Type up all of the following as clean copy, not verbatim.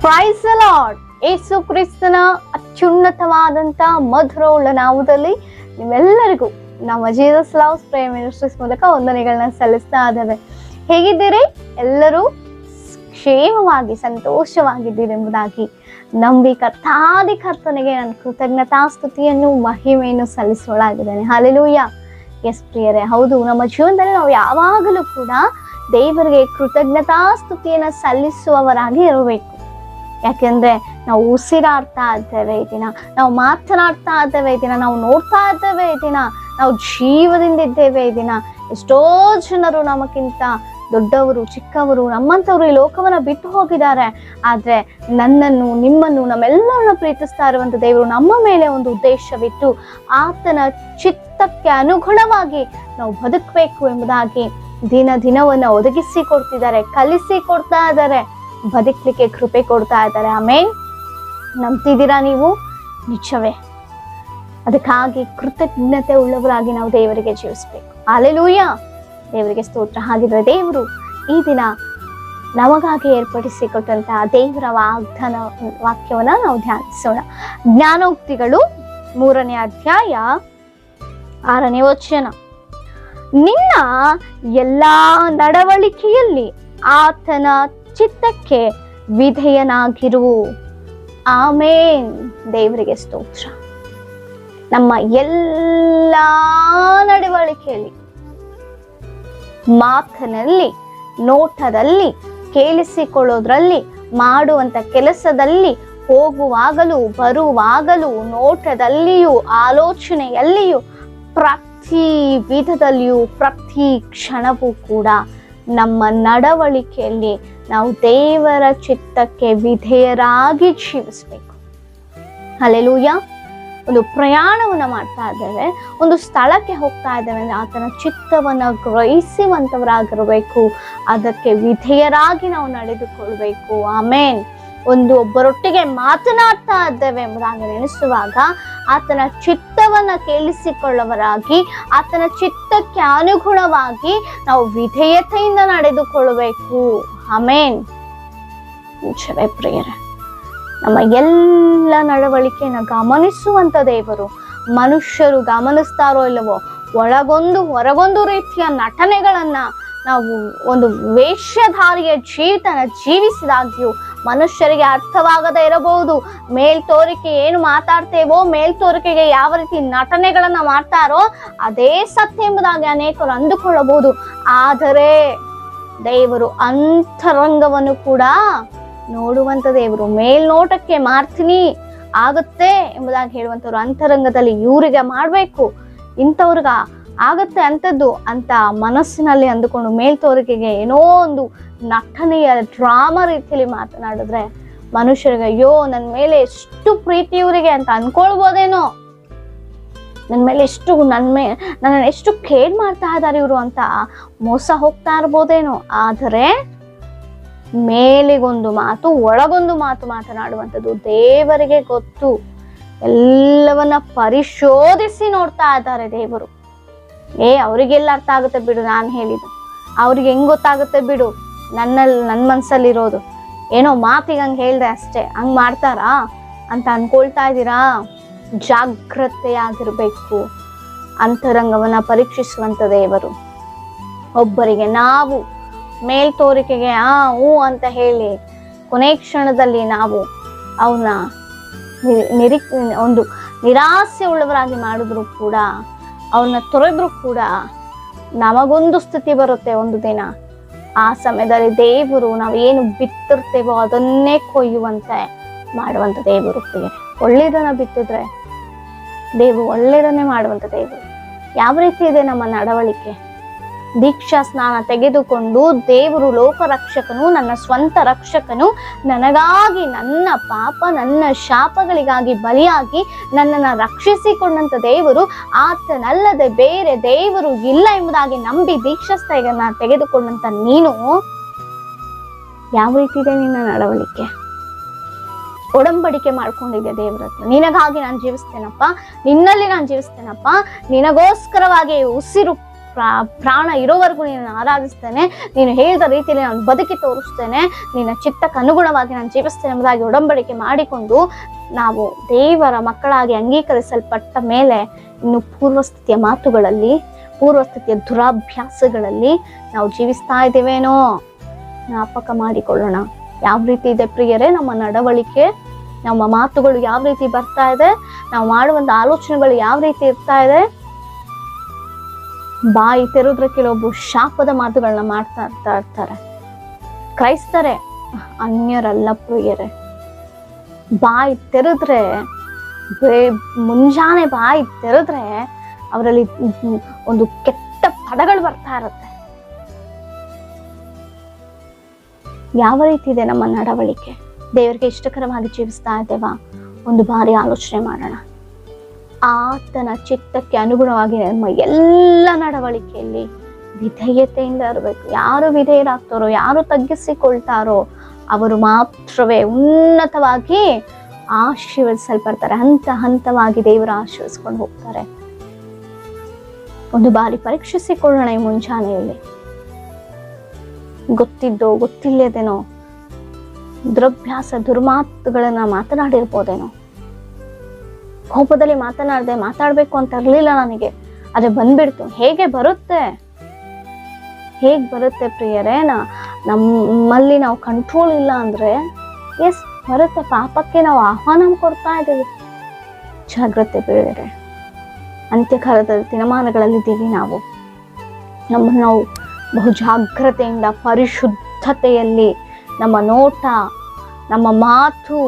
Price the lord. ಯೇಸು ಕ್ರಿಸ್ತನ ಅತ್ಯುನ್ನತವಾದಂತ ಮಧುರವುಳ್ಳ ನಾಮದಲ್ಲಿ ನಿಮ್ಮೆಲ್ಲರಿಗೂ ನಮ್ಮ ಜೀಸಸ್ ಲವ್ಸ್ ಪ್ರೇಯರ್ ಮಿನಿಸ್ಟ್ರೀಸ್ ಮೂಲಕ ವಂದನೆಗಳನ್ನ ಸಲ್ಲಿಸ್ತಾ ಇದ್ದೇವೆ. ಹೇಗಿದ್ದೀರಿ? ಎಲ್ಲರೂ ಕ್ಷೇಮವಾಗಿ ಸಂತೋಷವಾಗಿದ್ದೀರಿ ಎಂಬುದಾಗಿ ನಂಬಿ ಕರ್ತಾದಿ ಕರ್ತನಿಗೆ ನನ್ನ ಕೃತಜ್ಞತಾಸ್ತುತಿಯನ್ನು ಮಹಿಮೆಯನ್ನು ಸಲ್ಲಿಸೋಳಾಗಿದ್ದೇನೆ. ಹಲ್ಲೆಲೂಯ. ಎಸ್ ಪ್ರಿಯರೇ, ಹೌದು, ನಮ್ಮ ಜೀವನದಲ್ಲಿ ನಾವು ಯಾವಾಗಲೂ ಕೂಡ ದೇವರಿಗೆ ಕೃತಜ್ಞತಾಸ್ತುತಿಯನ್ನು ಸಲ್ಲಿಸುವವರಾಗಿ ಇರಬೇಕು. ಯಾಕೆಂದ್ರೆ ನಾವು ಉಸಿರಾಡ್ತಾ ಇದ್ದೇವೆ ಈ ದಿನ, ನಾವು ಮಾತನಾಡ್ತಾ ಇದ್ದೇವೆ ಈ ದಿನ, ನಾವು ನೋಡ್ತಾ ಇದ್ದೇವೆ ಈ ದಿನ, ನಾವು ಜೀವದಿಂದ ಇದ್ದೇವೆ ಈ ದಿನ. ಎಷ್ಟೋ ಜನರು ನಮಗಿಂತ ದೊಡ್ಡವರು, ಚಿಕ್ಕವರು, ನಮ್ಮಂಥವ್ರು ಈ ಲೋಕವನ್ನ ಬಿಟ್ಟು ಹೋಗಿದ್ದಾರೆ. ಆದ್ರೆ ನನ್ನನ್ನು, ನಿಮ್ಮನ್ನು, ನಮ್ಮೆಲ್ಲರನ್ನ ಪ್ರೀತಿಸ್ತಾ ಇರುವಂತ ದೇವರು ನಮ್ಮ ಮೇಲೆ ಒಂದು ಉದ್ದೇಶವಿಟ್ಟು ಆತನ ಚಿತ್ತಕ್ಕೆ ಅನುಗುಣವಾಗಿ ನಾವು ಬದುಕಬೇಕು ಎಂಬುದಾಗಿ ದಿನವನ್ನ ಒದಗಿಸಿ ಕೊಡ್ತಿದ್ದಾರೆ, ಕಲಿಸಿ ಕೊಡ್ತಾ ಇದ್ದಾರೆ, ಬದುಕಲಿಕ್ಕೆ ಕೃಪೆ ಕೊಡ್ತಾ ಇದ್ದಾರೆ. ಆಮೇನ್. ನಂಬ್ತಿದ್ದೀರಾ ನೀವು? ನಿಜವೇ. ಅದಕ್ಕಾಗಿ ಕೃತಜ್ಞತೆ ಉಳ್ಳವರಾಗಿ ನಾವು ದೇವರಿಗೆ ಜೀವಿಸ್ಬೇಕು. ಹಲ್ಲೆಲೂಯ. ದೇವರಿಗೆ ಸ್ತೋತ್ರ. ಹಾಗಿದ್ರೆ ದೇವರು ಈ ದಿನ ನಮಗಾಗಿ ಏರ್ಪಡಿಸಿಕೊಟ್ಟಂತಹ ದೇವರ ವಾಕ್ಯವನ್ನ ನಾವು ಧ್ಯಾನಿಸೋಣ. ಜ್ಞಾನೋಕ್ತಿಗಳು 3ನೇ ಅಧ್ಯಾಯ 6ನೇ ವಚನ. ನಿನ್ನ ಎಲ್ಲಾ ನಡವಳಿಕೆಯಲ್ಲಿ ಆತನ ಚಿತ್ತಕ್ಕೆ ವಿಧೇಯನಾಗಿರು. ಆಮೇನ್. ದೇವರಿಗೆ ಸ್ತೋತ್ರ. ನಮ್ಮ ಎಲ್ಲಾ ನಡವಳಿಕೆಯಲ್ಲಿ, ಮಾತಿನಲ್ಲಿ, ನೋಟದಲ್ಲಿ, ಕೇಳಿಸಿಕೊಳ್ಳೋದ್ರಲ್ಲಿ, ಮಾಡುವಂತ ಕೆಲಸದಲ್ಲಿ, ಹೋಗುವಾಗಲೂ ಬರುವಾಗಲೂ, ನೋಟದಲ್ಲಿಯೂ ಆಲೋಚನೆಯಲ್ಲಿಯೂ, ಪ್ರತಿ ವಿಧದಲ್ಲಿಯೂ, ಪ್ರತಿ ಕ್ಷಣವೂ ಕೂಡ ನಮ್ಮ ನಡವಳಿಕೆಯಲ್ಲಿ ನಾವು ದೇವರ ಚಿತ್ತಕ್ಕೆ ವಿಧೇಯರಾಗಿ ಜೀವಿಸ್ಬೇಕು. ಹಲ್ಲೆಲೂಯ. ಒಂದು ಪ್ರಯಾಣವನ್ನ ಮಾಡ್ತಾ ಇದ್ದೇವೆ, ಒಂದು ಸ್ಥಳಕ್ಕೆ ಹೋಗ್ತಾ ಇದ್ದೇವೆ ಅಂದ್ರೆ ಆತನ ಚಿತ್ತವನ್ನ ಗ್ರಹಿಸುವಂತವರಾಗಿರ್ಬೇಕು, ಅದಕ್ಕೆ ವಿಧೇಯರಾಗಿ ನಾವು ನಡೆದುಕೊಳ್ಬೇಕು. ಆಮೇನ್. ಒಬ್ಬರೊಟ್ಟಿಗೆ ಮಾತನಾಡ್ತಾ ಇದ್ದೇವೆ ಎಂಬುದಾಗಿ ನೆನೆಸುವಾಗ ಆತನ ಚಿತ್ತವನ್ನ ಕೇಳಿಸಿಕೊಳ್ಳುವರಾಗಿ, ಆತನ ಚಿತ್ತಕ್ಕೆ ಅನುಗುಣವಾಗಿ ನಾವು ವಿಧೇಯತೆಯಿಂದ ನಡೆದುಕೊಳ್ಳಬೇಕು. ಆಮೇನ್. ನಿಜವೇ ಪ್ರಿಯರೇ, ನಮ್ಮ ಎಲ್ಲ ನಡವಳಿಕೆಯನ್ನು ಗಮನಿಸುವಂತ ದೇವರು. ಮನುಷ್ಯರು ಗಮನಿಸ್ತಾರೋ ಇಲ್ಲವೋ, ಒಳಗೊಂದು ಹೊರಗೊಂದು ರೀತಿಯ ನಟನೆಗಳನ್ನ ನಾವು ಒಂದು ವೇಷಧಾರಿಯ ಜೀವಿತನ ಜೀವಿಸಿದಾಗ್ಯೂ ಮನುಷ್ಯರಿಗೆ ಅರ್ಥವಾಗದೇ ಇರಬಹುದು. ಮೇಲ್ತೋರಿಕೆ ಏನು ಮಾತಾಡ್ತೇವೋ, ಮೇಲ್ತೋರಿಕೆಗೆ ಯಾವ ರೀತಿ ನಟನೆಗಳನ್ನ ಮಾಡ್ತಾರೋ ಅದೇ ಸತ್ಯ ಎಂಬುದಾಗಿ ಅನೇಕರು ಅಂದುಕೊಳ್ಳಬಹುದು. ಆದರೆ ದೇವರು ಅಂತರಂಗವನ್ನು ಕೂಡ ನೋಡುವಂತ ದೇವರು. ಮೇಲ್ನೋಟಕ್ಕೆ ಮಾಡ್ತೀನಿ, ಆಗುತ್ತೆ ಎಂಬುದಾಗಿ ಹೇಳುವಂಥವ್ರು ಅಂತರಂಗದಲ್ಲಿ ಇವರಿಗೆ ಮಾಡ್ಬೇಕು, ಇಂಥವ್ರಿಗ ಆಗತ್ತೆ ಅಂಥದ್ದು ಅಂತ ಮನಸ್ಸಿನಲ್ಲಿ ಅಂದುಕೊಂಡು ಮೇಲ್ತೋರಿಕೆಗೆ ಏನೋ ಒಂದು ನಟನೆಯ ಡ್ರಾಮಾ ರೀತಿಯಲ್ಲಿ ಮಾತನಾಡಿದ್ರೆ ಮನುಷ್ಯರಿಗೆ ಅಯ್ಯೋ ನನ್ನ ಮೇಲೆ ಎಷ್ಟು ಪ್ರೀತಿ ಇವರಿಗೆ ಅಂತ ಅನ್ಕೊಳ್ಬೋದೇನೋ, ನನ್ನ ಮೇಲೆ ನನ್ನ ಎಷ್ಟು ಕೇರ್ ಮಾಡ್ತಾ ಇದ್ದಾರೆ ಇವರು ಅಂತ ಮೋಸ ಹೋಗ್ತಾ ಇರ್ಬೋದೇನೋ. ಆದರೆ ಮೇಲಿಗೊಂದು ಮಾತು, ಒಳಗೊಂದು ಮಾತು ಮಾತನಾಡುವಂಥದ್ದು ದೇವರಿಗೆ ಗೊತ್ತು. ಎಲ್ಲವನ್ನ ಪರಿಶೋಧಿಸಿ ನೋಡ್ತಾ ಇದ್ದಾರೆ ದೇವರು. ಅವ್ರಿಗೆಲ್ಲ ಅರ್ಥ ಆಗುತ್ತೆ ಬಿಡು, ನಾನು ಹೇಳಿದ್ದು ಅವ್ರಿಗೆ ಹೆಂಗ್ ಗೊತ್ತಾಗುತ್ತೆ ಬಿಡು, ನನ್ನ ಮನ್ಸಲ್ಲಿರೋದು ಏನೋ ಮಾತಿಗೆ ಹಂಗೆ ಹೇಳ್ದೆ ಅಷ್ಟೇ, ಹಂಗ್ ಮಾಡ್ತಾರಾ ಅಂತ ಅನ್ಕೊಳ್ತಾ ಇದ್ದೀರಾ? ಜಾಗ್ರತೆಯಾಗಿರ್ಬೇಕು. ಅಂತರಂಗವನ್ನ ಪರೀಕ್ಷಿಸುವಂತ ದೇವರು. ಒಬ್ಬರಿಗೆ ನಾವು ಮೇಲ್ತೋರಿಕೆಗೆ ಹೂ ಅಂತ ಹೇಳಿ ಕೊನೆ ಕ್ಷಣದಲ್ಲಿ ನಾವು ಅವನ್ನ ಒಂದು ನಿರಾಸೆ ಉಳ್ಳವರಾಗಿ ಮಾಡಿದ್ರು ಕೂಡ, ಅವನ್ನ ತೊರೆದ್ರು ಕೂಡ ನಮಗೊಂದು ಸ್ಥಿತಿ ಬರುತ್ತೆ ಒಂದು ದಿನ. ಆ ಸಮಯದಲ್ಲಿ ದೇವರು ನಾವೇನು ಬಿತ್ತಿರ್ತೇವೋ ಅದನ್ನೇ ಕೊಯ್ಯುವಂತೆ ಮಾಡುವಂತ ದೇವರು. ಒಳ್ಳೆಯದನ್ನ ಬಿತ್ತಿದ್ರೆ ದೇವರು ಒಳ್ಳೆಯದನ್ನೇ ಮಾಡುವಂತ ದೇವರು. ಯಾವ ರೀತಿ ಇದೆ ನಮ್ಮ ನಡವಳಿಕೆ? ದೀಕ್ಷಾ ಸ್ನಾನ ತೆಗೆದುಕೊಂಡು ದೇವರು ಲೋಕರಕ್ಷಕನು, ನನ್ನ ಸ್ವಂತ ರಕ್ಷಕನು, ನನಗಾಗಿ ನನ್ನ ಪಾಪ ನನ್ನ ಶಾಪಗಳಿಗಾಗಿ ಬಲಿಯಾಗಿ ನನ್ನನ್ನು ರಕ್ಷಿಸಿಕೊಂಡಂತ ದೇವರು, ಆತನಲ್ಲದೆ ಬೇರೆ ದೇವರು ಇಲ್ಲ ಎಂಬುದಾಗಿ ನಂಬಿ ದೀಕ್ಷಾಸ್ಥೆಯನ್ನ ತೆಗೆದುಕೊಂಡಂತ ನೀನು ಯಾವ ರೀತಿ ಇದೆ ನಿನ್ನ ನಡವಳಿಕೆ? ಒಡಂಬಡಿಕೆ ಮಾಡ್ಕೊಂಡಿದ್ದೆ ದೇವರ ಹತ್ರ, ನಿನಗಾಗಿ ನಾನು ಜೀವಿಸ್ತೇನಪ್ಪ, ನಿನ್ನಲ್ಲಿ ನಾನು ಜೀವಿಸ್ತೇನಪ್ಪ, ನಿನಗೋಸ್ಕರವಾಗಿ ಉಸಿರು ಪ್ರಾಣ ಇರೋವರೆಗೂ ನೀನು ಆರಾಧಿಸ್ತೇನೆ, ನೀನು ಹೇಳಿದ ರೀತಿಯಲ್ಲಿ ನಾನು ಬದುಕಿ ತೋರಿಸ್ತೇನೆ, ನಿನ್ನ ಚಿತ್ತಕ್ಕೆ ಅನುಗುಣವಾಗಿ ನಾನು ಜೀವಿಸ್ತೇನೆ ಎಂಬುದಾಗಿ ಒಡಂಬಡಿಕೆ ಮಾಡಿಕೊಂಡು ನಾವು ದೇವರ ಮಕ್ಕಳಾಗಿ ಅಂಗೀಕರಿಸಲ್ಪಟ್ಟ ಮೇಲೆ ಇನ್ನು ಪೂರ್ವಸ್ಥಿತಿಯ ಮಾತುಗಳಲ್ಲಿ, ಪೂರ್ವಸ್ಥಿತಿಯ ದುರಾಭ್ಯಾಸಗಳಲ್ಲಿ ನಾವು ಜೀವಿಸ್ತಾ ಇದ್ದೇವೇನೋ ಜ್ಞಾಪಕ ಮಾಡಿಕೊಳ್ಳೋಣ. ಯಾವ ರೀತಿ ಇದೆ ಪ್ರಿಯರೇ ನಮ್ಮ ನಡವಳಿಕೆ, ನಮ್ಮ ಮಾತುಗಳು ಯಾವ ರೀತಿ ಬರ್ತಾ ಇದೆ, ನಾವು ಮಾಡುವಂತ ಆಲೋಚನೆಗಳು ಯಾವ ರೀತಿ ಇರ್ತಾ ಇದೆ. ಬಾಯಿ ತೆರೆದ್ರೆ ಕೆಲವೊಬ್ಬರು ಶಾಪದ ಮಾತುಗಳನ್ನ ಮಾಡ್ತಾ ಇರ್ತಾರೆ. ಕ್ರೈಸ್ತರೇ, ಅನ್ಯರಲ್ಲ ಪ್ರಿಯರೇ. ಬಾಯಿ ತೆರೆದ್ರೆ, ಮುಂಜಾನೆ ಬಾಯಿ ತೆರೆದ್ರೆ ಅವರಲ್ಲಿ ಒಂದು ಕೆಟ್ಟ ಪದಗಳು ಬರ್ತಾ ಇರುತ್ತೆ. ಯಾವ ರೀತಿ ಇದೆ ನಮ್ಮ ನಡವಳಿಕೆ? ದೇವರಿಗೆ ಇಷ್ಟಕರವಾಗಿ ಜೀವಿಸ್ತಾ ಇದ್ದೇವಾ? ಒಂದು ಬಾರಿ ಆಲೋಚನೆ ಮಾಡೋಣ. ಆತನ ಚಿತ್ತಕ್ಕೆ ಅನುಗುಣವಾಗಿ ನಮ್ಮ ಎಲ್ಲ ನಡವಳಿಕೆಯಲ್ಲಿ ವಿಧೇಯತೆಯಿಂದ ಇರಬೇಕು. ಯಾರು ವಿಧೇಯರಾಗ್ತಾರೋ, ಯಾರು ತಗ್ಗಿಸಿಕೊಳ್ತಾರೋ ಅವರು ಮಾತ್ರವೇ ಉನ್ನತವಾಗಿ ಆಶೀರ್ವದಿಸಲ್ಪಡ್ತಾರೆ. ಹಂತ ಹಂತವಾಗಿ ದೇವರು ಆಶೀರ್ವಿಸ್ಕೊಂಡು ಹೋಗ್ತಾರೆ. ಒಂದು ಬಾರಿ ಪರೀಕ್ಷಿಸಿಕೊಳ್ಳೋಣ ಈ ಮುಂಜಾನೆಯಲ್ಲಿ. ಗೊತ್ತಿದ್ದೋ ಗೊತ್ತಿಲ್ಲದೇನೋ ದುರಭ್ಯಾಸ ದುರ್ಮಾತುಗಳನ್ನ ಮಾತನಾಡಿರ್ಬೋದೇನೋ. ಕೋಪದಲ್ಲಿ ಮಾತಾಡ್ಬೇಕು ಅಂತ ಇರ್ಲಿಲ್ಲ ನನಗೆ, ಆದ್ರೆ ಬಂದ್ಬಿಡ್ತು. ಹೇಗೆ ಬರುತ್ತೆ ಪ್ರಿಯರೇ? ನಮ್ಮಲ್ಲಿ ನಾವು ಕಂಟ್ರೋಲ್ ಇಲ್ಲ ಅಂದ್ರೆ ಬರುತ್ತೆ. ಪಾಪಕ್ಕೆ ನಾವು ಆಹ್ವಾನ ಕೊಡ್ತಾ ಇದ್ದೀವಿ. ಜಾಗ್ರತೆ ಪ್ರಿಯರೇ, ಅಂತ್ಯಕಾಲದ ದಿನಮಾನಗಳಲ್ಲಿದ್ದೀವಿ ನಾವು. ನಮ್ಮನ್ನು ನಾವು ಬಹು ಜಾಗ್ರತೆಯಿಂದ, ಪರಿಶುದ್ಧತೆಯಲ್ಲಿ ನಮ್ಮ ನೋಟ, ನಮ್ಮ ಮಾತು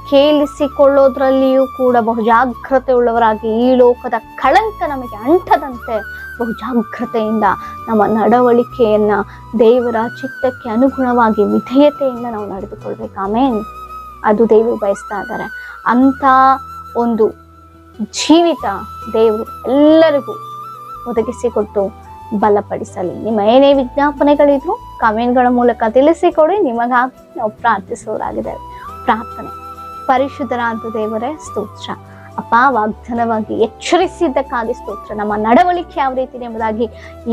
ಕೇಳಿಸಿಕೊಳ್ಳೋದ್ರಲ್ಲಿಯೂ ಕೂಡ ಬಹು ಜಾಗ್ರತೆ ಉಳ್ಳವರಾಗಿ, ಈ ಲೋಕದ ಕಳಂಕ ನಮಗೆ ಅಂಟದಂತೆ ಬಹು ಜಾಗ್ರತೆಯಿಂದ ನಮ್ಮ ನಡವಳಿಕೆಯನ್ನ ದೇವರ ಚಿತ್ತಕ್ಕೆ ಅನುಗುಣವಾಗಿ ವಿಧೇಯತೆಯಿಂದ ನಾವು ನಡೆದುಕೊಳ್ಬೇಕು. ಆಮೇನ್. ಅದು ದೇವರು ಬಯಸ್ತಾ ಇದ್ದಾರೆ. ಅಂತ ಒಂದು ಜೀವಿತ ದೇವರು ಎಲ್ಲರಿಗೂ ಒದಗಿಸಿಕೊಟ್ಟು ಬಲಪಡಿಸಲಿ. ನಿಮ್ಮ ಏನೇ ವಿಜ್ಞಾಪನೆಗಳಿದ್ರು ಕಮೆಂಟ್ಗಳ ಮೂಲಕ ತಿಳಿಸಿಕೊಡಿ. ನಿಮಗಾಗಿ ನಾವು ಪ್ರಾರ್ಥಿಸುವವರಾಗಿದ್ದೇವೆ. ಪ್ರಾರ್ಥನೆ. ಪರಿಶುದ್ಧರಾದ ದೇವರೇ ಸ್ತೋತ್ರ ಅಪ್ಪ, ವಾಗ್ದಾನವಾಗಿ ಎಚ್ಚರಿಸಿದ್ದಕ್ಕಾಗಿ ಸ್ತೋತ್ರ. ನಮ್ಮ ನಡವಳಿಕೆ ಯಾವ ರೀತಿ ಎಂಬುದಾಗಿ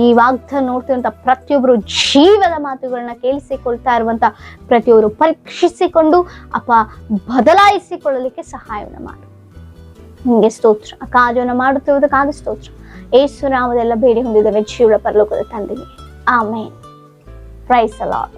ಈ ವಾಗ್ದಾನ ನೋಡ್ತಿರುವಂತ ಪ್ರತಿಯೊಬ್ಬರು ಜೀವದ ಮಾತುಗಳನ್ನ ಕೇಳಿಸಿಕೊಳ್ತಾ ಇರುವಂತ ಪ್ರತಿಯೊಬ್ಬರು ಪರೀಕ್ಷಿಸಿಕೊಂಡು ಅಪ್ಪ ಬದಲಾಯಿಸಿಕೊಳ್ಳಲಿಕ್ಕೆ ಸಹಾಯವನ್ನು ಮಾಡು. ನಿಮಗೆ ಸ್ತೋತ್ರ. ಆ ಕಾರ್ಯವನ್ನು ಮಾಡುತ್ತಿರುವುದಕ್ಕಾಗಿ ಸ್ತೋತ್ರ. ಯೇಸು ನಾಮದೆಲ್ಲ ಬೇಡಿ ಹೊಂದಿದ್ದೇವೆ ಜೀವನ ಪರಲೋಕದ ತಂದೆಗೆ. ಆಮೇನ್. Praise the lord.